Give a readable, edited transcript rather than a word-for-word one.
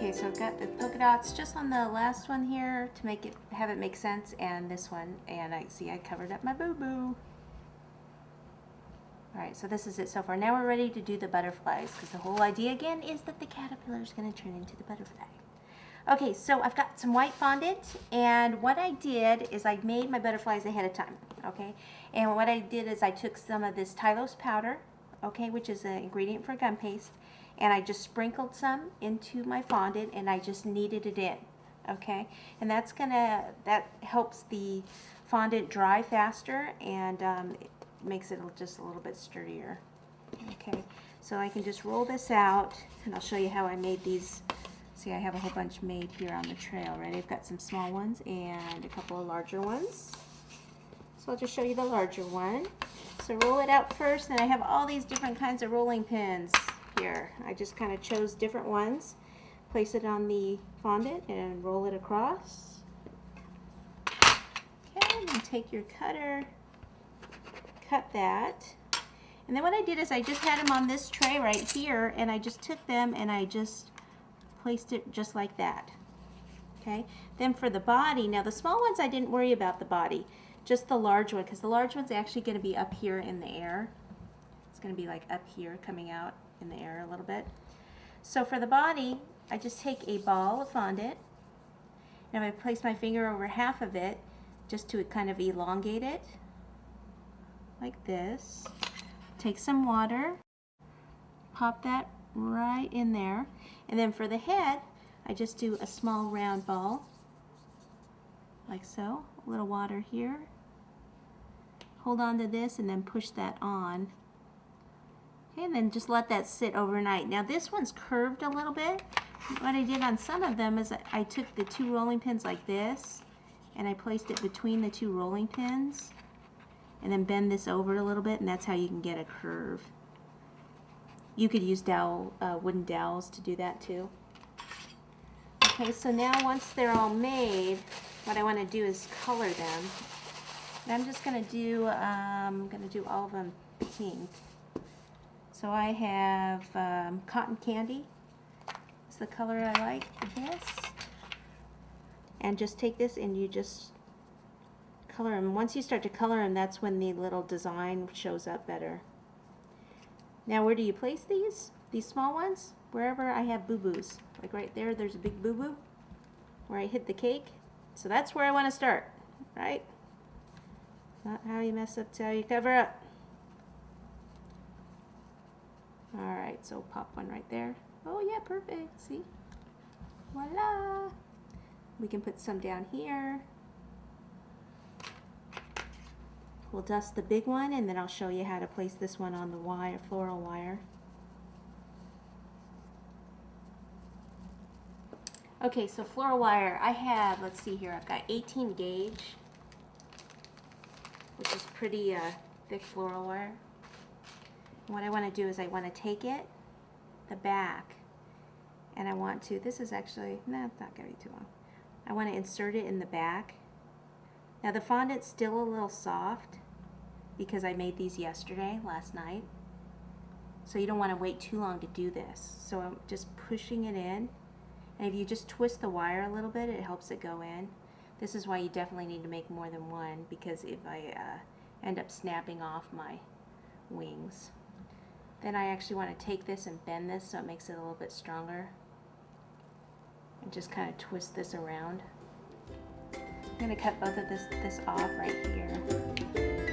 Okay, so I've got the polka dots just on the last one here to make it have it make sense, and this one, and I see I covered up my boo-boo. Alright, so this is it so far. Now we're ready to do the butterflies, because the whole idea again is that the caterpillar is going to turn into the butterfly. Okay, so I've got some white fondant, and what I did is I made my butterflies ahead of time, okay? And what I did is I took some of this Tylose powder, okay, which is an ingredient for gum paste, and I just sprinkled some into my fondant, and I just kneaded it in, okay? And that helps the fondant dry faster, and it makes it just a little bit sturdier. Okay, so I can just roll this out, and I'll show you how I made these. See, I have a whole bunch made here on the trail, right? I've got some small ones and a couple of larger ones. So I'll just show you the larger one. So roll it out first, and I have all these different kinds of rolling pins here. I just kind of chose different ones. Place it on the fondant and roll it across. Okay, and then take your cutter, cut that. And then what I did is I just had them on this tray right here, and I just took them and I just placed it just like that. Okay, then for the body, now the small ones I didn't worry about the body, just the large one, because the large one's actually going to be up here in the air. It's going to be like up here, coming out in the air a little bit. So for the body, I just take a ball of fondant, and I place my finger over half of it just to kind of elongate it, like this. Take some water, pop that right in there, and then for the head, I just do a small round ball, like so. A little water here. Hold on to this and then push that on. Okay, and then just let that sit overnight. Now this one's curved a little bit. What I did on some of them is I took the two rolling pins like this, and I placed it between the two rolling pins, and then bend this over a little bit, and that's how you can get a curve. You could use wooden dowels to do that too. Okay, so now once they're all made, what I want to do is color them. And I'm just going to do, all of them pink. So I have cotton candy. It's the color I like the best. And just take this and you just color them. Once you start to color them, that's when the little design shows up better. Now where do you place these? These small ones? Wherever I have boo-boos. Like right there, there's a big boo-boo where I hit the cake. So that's where I want to start, right? Not how you mess up, it's how you cover up. Alright, so pop one right there. Oh yeah, perfect, see? Voila! We can put some down here. We'll dust the big one, and then I'll show you how to place this one on the wire, floral wire. Okay, so floral wire, I have, let's see here, I've got 18 gauge, which is pretty thick floral wire. And what I want to do is I want to take it, the back, and I want to, this is actually, no, it's not going to be too long. I want to insert it in the back. Now the fondant's still a little soft because I made these last night. So you don't want to wait too long to do this. So I'm just pushing it in. And if you just twist the wire a little bit, it helps it go in. This is why you definitely need to make more than one, because if I end up snapping off my wings. Then I actually want to take this and bend this so it makes it a little bit stronger. And just kind of twist this around. I'm going to cut both of this off right here.